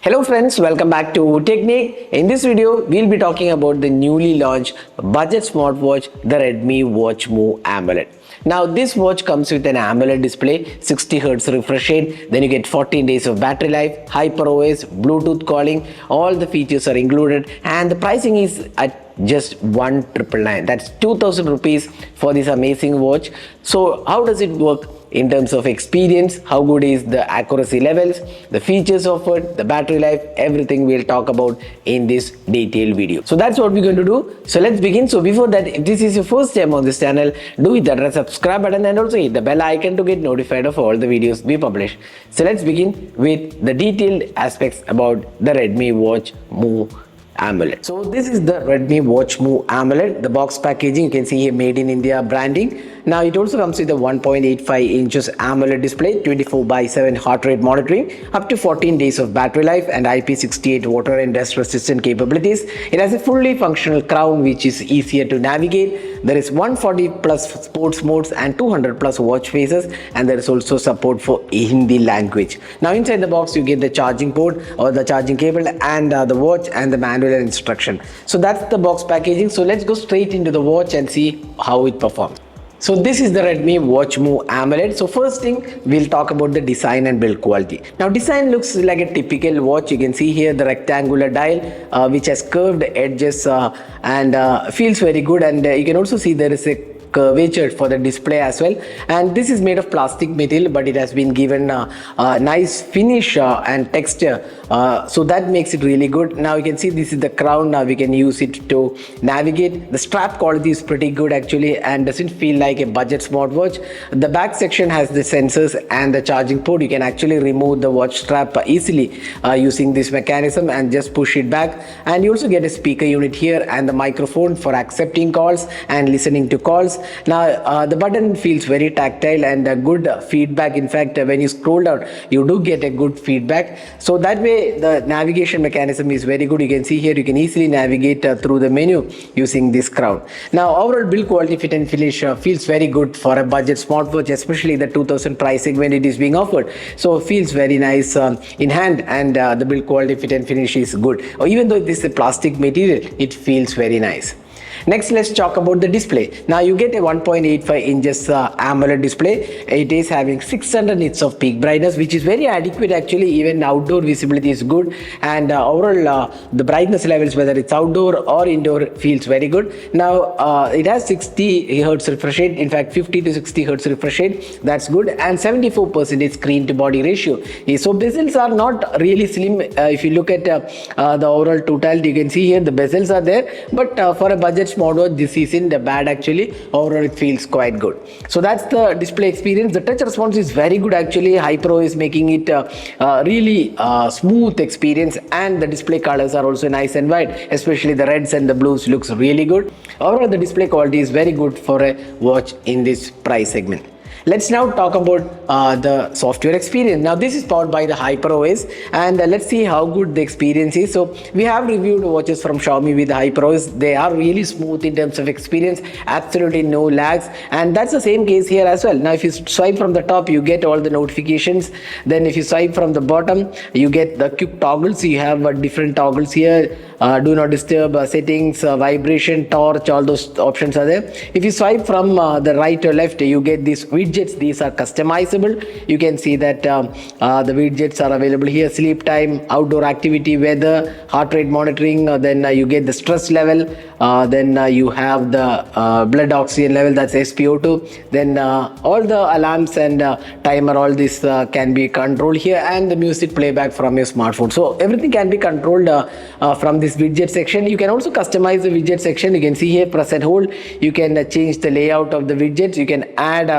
Hello friends, welcome back to Technique. In this video, we'll be talking about the newly launched budget smartwatch, the Redmi Watch Move AMOLED. Now this watch comes with an AMOLED display, 60Hz refresh rate, then you get 14 days of battery life, HyperOS, Bluetooth calling, all the features are included, and the pricing is at just 1,999. That's 2,000 rupees for this amazing watch. So how does it work? In terms of experience, how good is the accuracy levels, the features offered, the battery life, everything we'll talk about in this detailed video. So that's what we're going to do. So let's begin. So before that, if this is your first time on this channel, do hit that subscribe button and also hit the bell icon to get notified of all the videos we publish. So let's begin with the detailed aspects about the Redmi Watch Move AMOLED. So this is the Redmi Watch Move AMOLED. The box packaging, you can see here made in India branding. Now it also comes with a 1.85 inches AMOLED display, 24/7 heart rate monitoring, up to 14 days of battery life, and IP68 water and dust resistant capabilities. It has a fully functional crown which is easier to navigate. There is 140 plus sports modes and 200 plus watch faces, and there is also support for Hindi language. Now inside the box you get the charging port or the charging cable and the watch and the manual and instruction. So that's the box packaging. So let's go straight into the watch and see how it performs. So this is the Redmi Watch Move AMOLED. So first thing, we'll talk about the design and build quality. Now design looks like a typical watch. You can see here the rectangular dial which has curved edges and feels very good, and you can also see there is a curvature for the display as well, and this is made of plastic material, but it has been given a nice finish and texture, so that makes it really good. Now you can see this is the crown. Now we can use it to navigate. The strap quality is pretty good actually and doesn't feel like a budget smartwatch. The back section has the sensors and the charging port. You can actually remove the watch strap easily using this mechanism and just push it back, and you also get a speaker unit here and the microphone for accepting calls and listening to calls. Now the button feels very tactile and good feedback. In fact, when you scroll down you do get a good feedback, so that way the navigation mechanism is very good. You can see here you can easily navigate through the menu using this crown. Now overall build quality, fit and finish feels very good for a budget smartwatch, especially the 2000 price segment it is being offered. So it feels very nice in hand, and the build quality, fit and finish is good. Even though this is a plastic material, it feels very nice. Next, let's talk about the display. Now you get a 1.85 inches AMOLED display. It is having 600 nits of peak brightness, which is very adequate actually. Even outdoor visibility is good, and overall the brightness levels, whether it's outdoor or indoor, feels very good. Now it has 60 Hz refresh rate, in fact 50 to 60 Hz refresh rate, that's good, and 74% screen to body ratio. So bezels are not really slim. If you look at the overall totality, you can see here the bezels are there, but for a budget smartwatch this isn't bad actually. Overall it feels quite good. So that's the display experience. The touch response is very good actually. HyperOS is making it really smooth experience, and the display colors are also nice and wide, especially the reds and the blues looks really good. Overall the display quality is very good for a watch in this price segment. Let's now talk about the software experience. Now this is powered by the HyperOS, and let's see how good the experience is. So we have reviewed watches from Xiaomi with HyperOS. They are really smooth in terms of experience, absolutely no lags, and that's the same case here as well. Now if you swipe from the top you get all the notifications, then if you swipe from the bottom you get the quick toggles. You have different toggles here, do not disturb, settings, vibration, torch, all those options are there. If you swipe from the right or left you get these widgets. These are customizable. You can see that the widgets are available here: sleep time, outdoor activity, weather, heart rate monitoring, then you get the stress level, then you have the blood oxygen level, that's SpO2, then all the alarms and timer, all this can be controlled here, and the music playback from your smartphone. So everything can be controlled from this widget section. You can also customize the widget section. You can see here, press and hold, you can change the layout of the widgets. You can add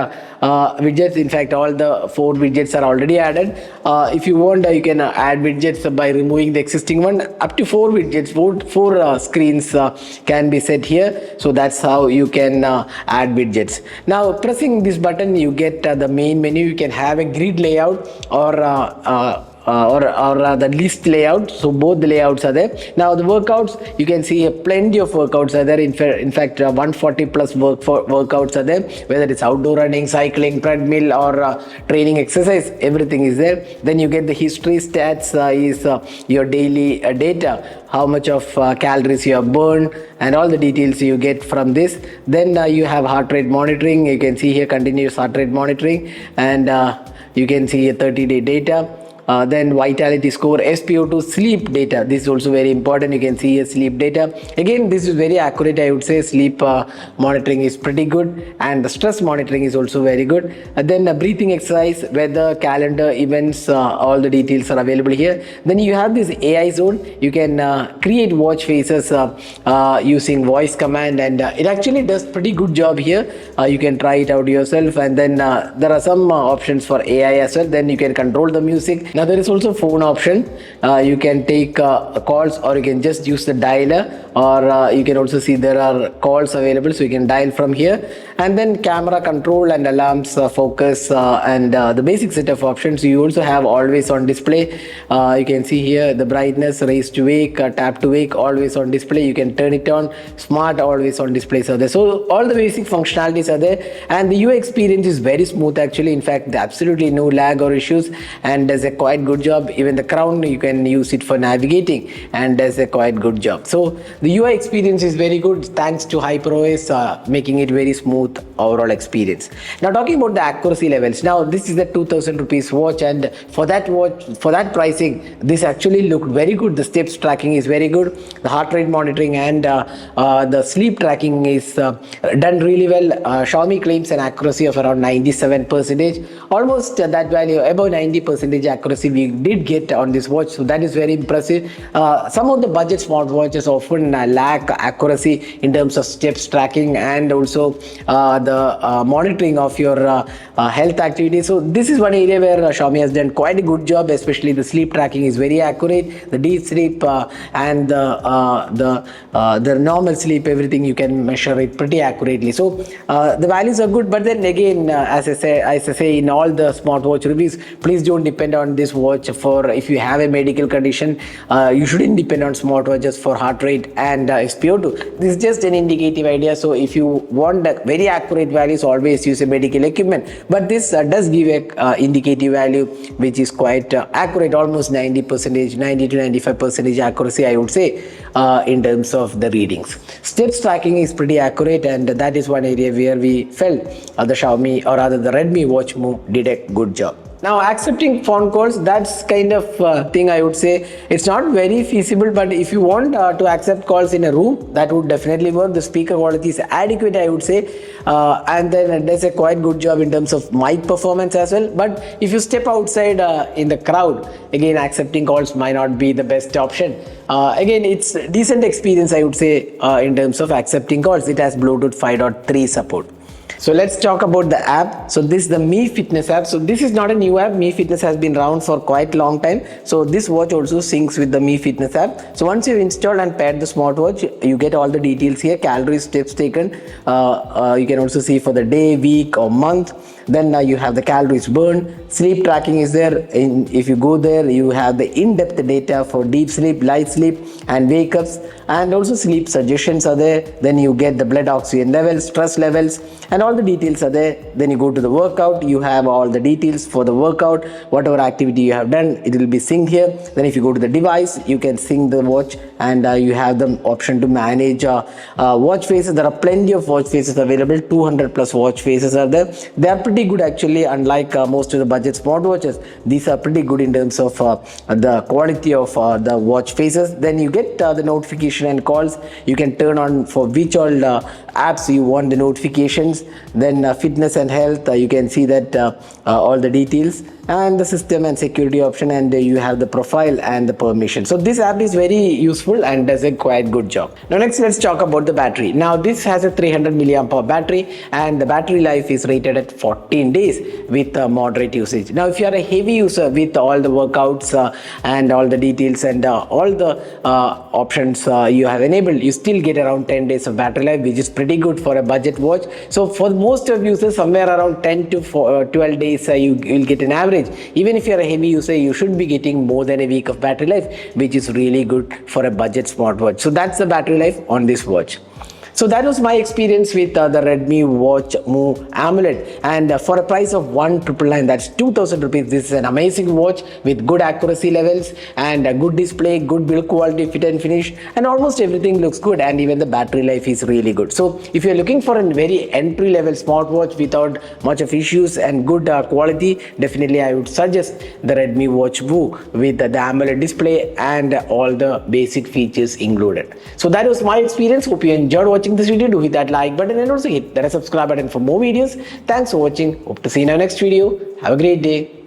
widgets. In fact all the 4 widgets are already added. If you want you can add widgets by removing the existing one. Up to 4 widgets, 4 screens can be set here. So that's how you can add widgets. Now pressing this button you get the main menu. You can have a grid layout or or the list layout. So both the layouts are there. Now the workouts, you can see plenty of workouts are there. In fact 140 plus workouts are there, whether it's outdoor running, cycling, treadmill, or training exercise, everything is there. Then you get the history stats, is your daily data, how much of calories you have burned, and all the details you get from this. Then you have heart rate monitoring. You can see here continuous heart rate monitoring, and you can see a 30-day data. Then vitality score, SpO2, sleep data. This is also very important. You can see here sleep data. Again, this is very accurate. I would say sleep monitoring is pretty good, and the stress monitoring is also very good. Then breathing exercise, weather, calendar, events, all the details are available here. Then you have this AI zone. You can create watch faces using voice command, and it actually does pretty good job here. You can try it out yourself. And then there are some options for AI as well. Then you can control the music. Now there is also phone option. You can take calls, or you can just use the dialer, or you can also see there are calls available, so you can dial from here. And then camera control and alarms, focus, and the basic set of options. You also have always on display. You can see here the brightness, raise to wake, tap to wake, always on display. You can turn it on. Smart always on displays are there. So all the basic functionalities are there, and the UI experience is very smooth actually. In fact, absolutely no lag or issues, and does a quite good job. Even the crown, you can use it for navigating, and does a quite good job. So the UI experience is very good thanks to HyperOS, making it very smooth overall experience. Now talking about the accuracy levels. Now this is the 2000 rupees watch, and for that watch, for that pricing, this actually looked very good. The steps tracking is very good. The heart rate monitoring and the sleep tracking is done really well. Xiaomi claims an accuracy of around 97%, almost that value, above 90% accuracy we did get on this watch, so that is very impressive. Some of the budget smartwatches often lack accuracy in terms of steps tracking and also the monitoring of your health activity. So this is one area where Xiaomi has done quite a good job, especially the sleep tracking is very accurate. The deep sleep and the normal sleep, everything you can measure it pretty accurately. So the values are good, but then again, as I say in all the smartwatch reviews, please don't depend on this watch for if you have a medical condition. You shouldn't depend on smartwatches for heart rate and SpO2. This is just an indicative idea. So if you want very accurate values, always use a medical equipment. But this does give a indicative value which is quite accurate, almost 90%, 90 to 95% accuracy, I would say, in terms of the readings. Steps tracking is pretty accurate, and that is one area where we felt the Xiaomi, or rather the Redmi Watch Move, did a good job. Now accepting phone calls, that's kind of thing I would say it's not very feasible, but if you want to accept calls in a room, that would definitely work. The speaker quality is adequate, I would say, and then it does a quite good job in terms of mic performance as well. But if you step outside in the crowd, again accepting calls might not be the best option. Again, it's a decent experience, I would say, in terms of accepting calls. It has Bluetooth 5.3 support. So let's talk about the app. So this is the Mi Fitness app. So this is not a new app. Mi Fitness has been around for quite a long time. So this watch also syncs with the Mi Fitness app. So once you've installed and paired the smartwatch, you get all the details here, calories, steps taken. You can also see for the day, week or month. Then you have the calories burned. Sleep tracking is there. If you go there, you have the in-depth data for deep sleep, light sleep and wake-ups, and also sleep suggestions are there. Then you get the blood oxygen levels, stress levels, and all the details are there. Then you go to the workout, you have all the details for the workout, whatever activity you have done, it will be synced here. Then if you go to the device, you can sync the watch, and you have the option to manage watch faces. There are plenty of watch faces available. 200 plus watch faces are there. They are pretty good actually, unlike most of the budget smartwatches. These are pretty good in terms of the quality of the watch faces. Then you get the notification and calls. You can turn on for which all apps you want the notifications. Then fitness and health, you can see that all the details, and the system and security option, and you have the profile and the permission. So this app is very useful and does a quite good job. Now next, let's talk about the battery. Now this has a 300 milliamp hour battery, and the battery life is rated at 14 days with moderate usage. Now if you are a heavy user with all the workouts and all the details and all the options you have enabled, you still get around 10 days of battery life, which is pretty good for a budget watch. So for most of users, somewhere around 10 to 12 days you will get an average average, even if you're a heavy user, you should be getting more than a week of battery life, which is really good for a budget smartwatch. So that's the battery life on this watch. So that was my experience with the Redmi Watch Move AMOLED, and for a price of 1,999, that's 2,000 rupees, this is an amazing watch with good accuracy levels and a good display, good build quality, fit and finish, and almost everything looks good, and even the battery life is really good. So if you're looking for a very entry level smartwatch without much of issues and good quality, definitely I would suggest the Redmi Watch Move with the AMOLED display and all the basic features included. So that was my experience. Hope you enjoyed watching this video. Do hit that like button and also hit that subscribe button for more videos. Thanks for watching. Hope to see you in our next video. Have a great day.